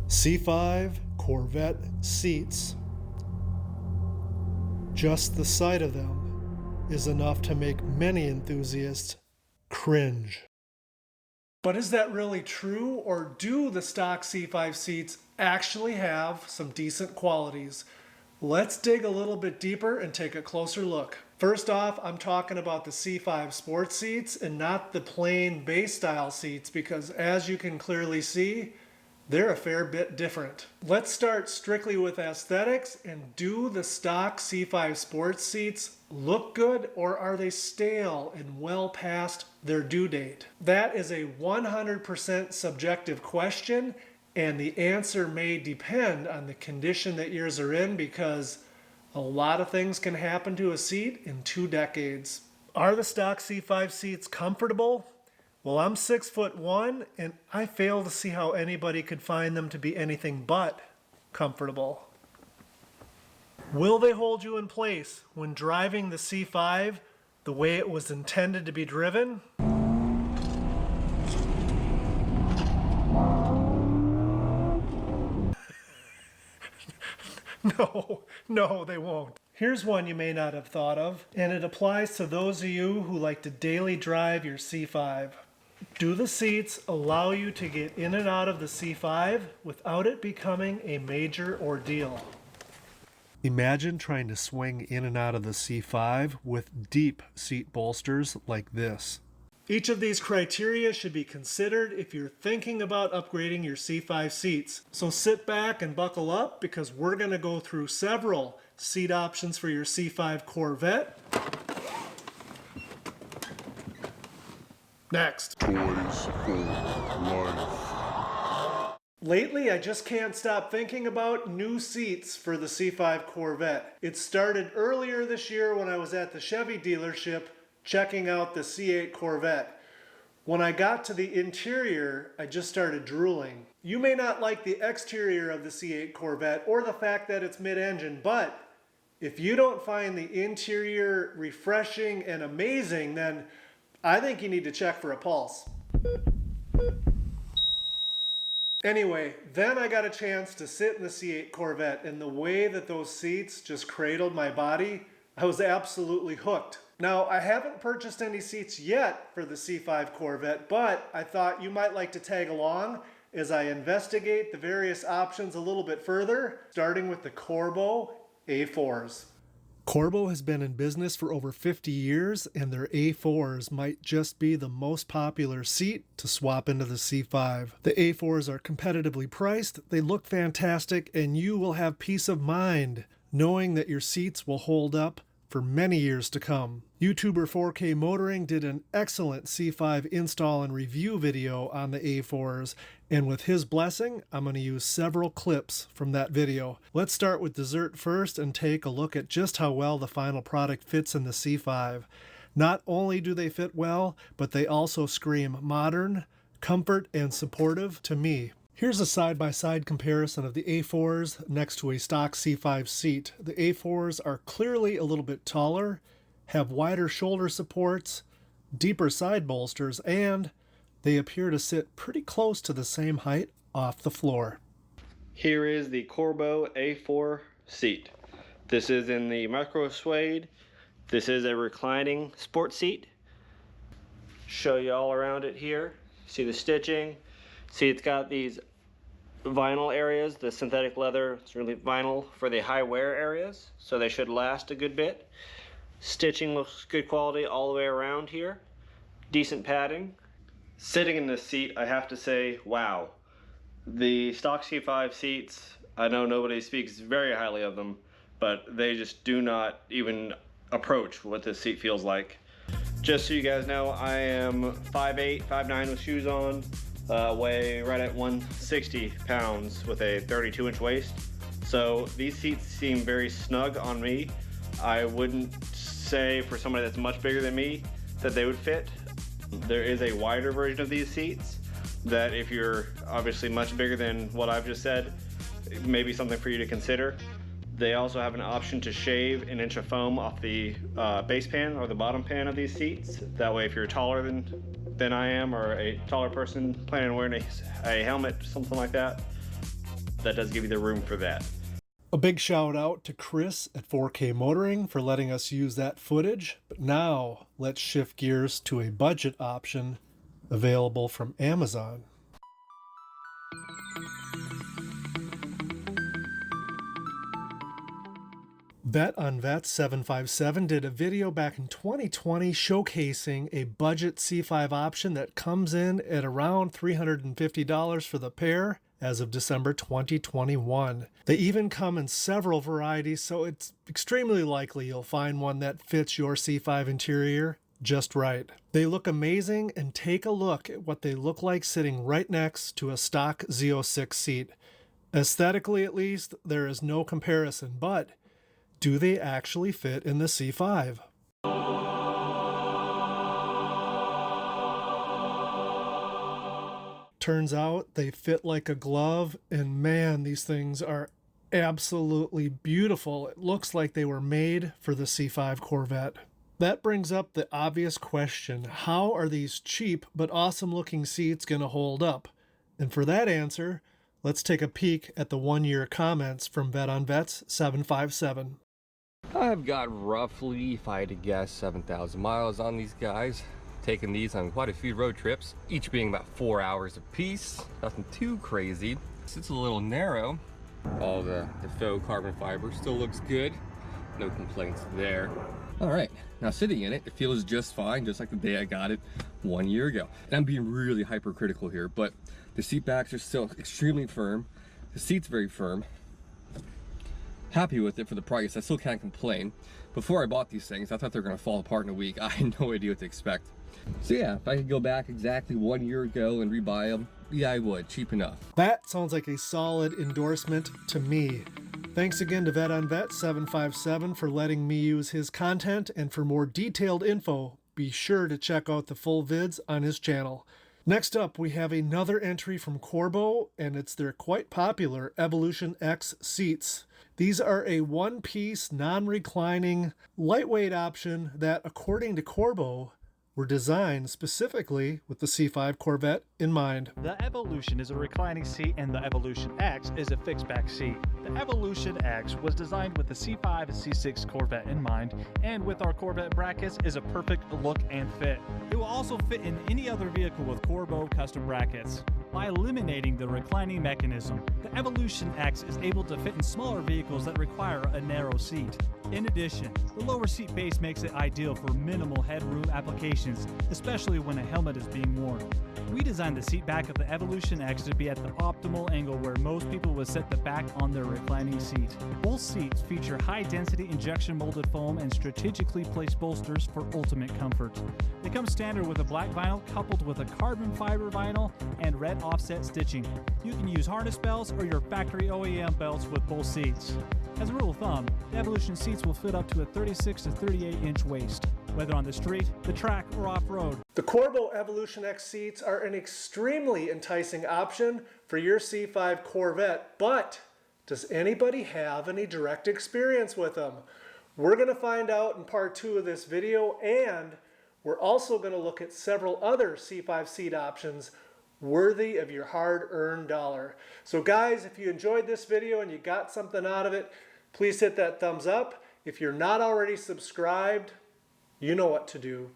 C5 Corvette seats. Just the sight of them is enough to make many enthusiasts cringe. But is that really true, or do the stock C5 seats actually have some decent qualities? Let's dig a little bit deeper and take a closer look. First off, I'm talking about the C5 sports seats and not the plain base style seats, because as you can clearly see, they're a fair bit different. Let's start strictly with aesthetics, and do the stock C5 sports seats look good, or are they stale and well past their due date? That is a 100% subjective question, and the answer may depend on the condition that yours are in, because a lot of things can happen to a seat in 2 decades. Are the stock C5 seats comfortable? Well, I'm 6'1", and I fail to see how anybody could find them to be anything but comfortable. Will they hold you in place when driving the C5 the way it was intended to be driven? No, they won't. Here's one you may not have thought of, and it applies to those of you who like to daily drive your C5. Do the seats allow you to get in and out of the C5 without it becoming a major ordeal? Imagine trying to swing in and out of the C5 with deep seat bolsters like this. Each of these criteria should be considered if you're thinking about upgrading your C5 seats. So sit back and buckle up, because we're going to go through several seat options for your C5 Corvette. Next. Toys for life. Lately, I just can't stop thinking about new seats for the C5 Corvette. It started earlier this year when I was at the Chevy dealership checking out the C8 Corvette. When I got to the interior, I just started drooling. You may not like the exterior of the C8 Corvette or the fact that it's mid-engine, but if you don't find the interior refreshing and amazing, then I think you need to check for a pulse. Anyway, then I got a chance to sit in the C8 Corvette, and the way that those seats just cradled my body, I was absolutely hooked. Now, I haven't purchased any seats yet for the C5 Corvette, but I thought you might like to tag along as I investigate the various options a little bit further, starting with the Corbeau A4s. Corbeau has been in business for over 50 years, and their A4s might just be the most popular seat to swap into the C5. The A4s are competitively priced, they look fantastic, and you will have peace of mind knowing that your seats will hold up for many years to come. YouTuber 4K Motoring did an excellent C5 install and review video on the A4s, and with his blessing, I'm going to use several clips from that video. Let's start with dessert first and take a look at just how well the final product fits in the C5. Not only do they fit well, but they also scream modern, comfort, and supportive to me. Here's a side-by-side comparison of the A4s next to a stock C5 seat. The A4s are clearly a little bit taller, have wider shoulder supports, deeper side bolsters, and they appear to sit pretty close to the same height off the floor. Here is the Corbeau A4 seat. This is in the micro suede. This is a reclining sports seat. Show you all around it here. See the stitching. See, it's got these vinyl areas, the synthetic leather. It's really vinyl for the high wear areas, so they should last a good bit. Stitching looks good quality all the way around here. Decent padding. Sitting in this seat, I have to say, wow. The stock C5 seats, I know nobody speaks very highly of them, but they just do not even approach what this seat feels like. Just so you guys know, I am 5'8", 5'9" with shoes on. Weigh right at 160 pounds with a 32-inch waist. So these seats seem very snug on me. I wouldn't say for somebody that's much bigger than me that they would fit. There is a wider version of these seats that, if you're obviously much bigger than what I've just said, it may be something for you to consider. They also have an option to shave 1 inch of foam off the base pan or the bottom pan of these seats. That way, if you're taller than I am, or a taller person planning on wearing a helmet, something like that, that does give you the room for that. A big shout out to Chris at 4K Motoring for letting us use that footage. But now let's shift gears to a budget option available from Amazon. Bet on Vet 757 did a video back in 2020 showcasing a budget C5 option that comes in at around $350 for the pair as of December 2021. They even come in several varieties, so it's extremely likely you'll find one that fits your C5 interior just right. They look amazing, and take a look at what they look like sitting right next to a stock Z06 seat. Aesthetically, at least, there is no comparison, but do they actually fit in the C5? Turns out they fit like a glove, and man, these things are absolutely beautiful. It looks like they were made for the C5 Corvette. That brings up the obvious question: how are these cheap but awesome looking seats going to hold up? And for that answer, let's take a peek at the 1-year comments from Bet on Vets 757. I've got roughly, if I had to guess, 7,000 miles on these guys. Taken these on quite a few road trips, each being about 4 hours apiece. Nothing too crazy. It's a little narrow. All the faux carbon fiber still looks good. No complaints there. All right, now sitting in it, it feels just fine, just like the day I got it 1 year ago. And I'm being really hypercritical here, but the seat backs are still extremely firm. The seat's very firm. Happy with it for the price. I still can't complain. Before I bought these things, I thought they were going to fall apart in a week. I had no idea what to expect. So yeah, if I could go back exactly 1 year ago and rebuy them, yeah, I would. Cheap enough. That sounds like a solid endorsement to me. Thanks again to Vet on Vet 757 for letting me use his content, and for more detailed info, be sure to check out the full vids on his channel. Next up, we have another entry from Corbeau, and it's their quite popular Evolution X seats. These are a one-piece, non-reclining, lightweight option that, according to Corbeau, were designed specifically with the C5 Corvette in mind. The Evolution is a reclining seat, and the Evolution X is a fixed back seat. The Evolution X was designed with the C5 and C6 Corvette in mind, and with our Corvette brackets is a perfect look and fit. It will also fit in any other vehicle with Corbeau custom brackets. By eliminating the reclining mechanism, the Evolution X is able to fit in smaller vehicles that require a narrow seat. In addition, the lower seat base makes it ideal for minimal headroom applications, especially when a helmet is being worn. We designed the seat back of the Evolution X to be at the optimal angle where most people would set the back on their reclining seat. Both seats feature high-density injection molded foam and strategically placed bolsters for ultimate comfort. They come standard with a black vinyl coupled with a carbon fiber vinyl and red offset stitching. You can use harness belts or your factory OEM belts with both seats. As a rule of thumb, the Evolution seats will fit up to a 36 to 38 inch waist, whether on the street, the track, or off-road. The Corbeau Evolution X seats are an extremely enticing option for your C5 Corvette, but does anybody have any direct experience with them? We're going to find out in part 2 of this video, and we're also going to look at several other C5 seat options worthy of your hard-earned dollar. So guys, if you enjoyed this video and you got something out of it, please hit that thumbs up. If you're not already subscribed, you know what to do.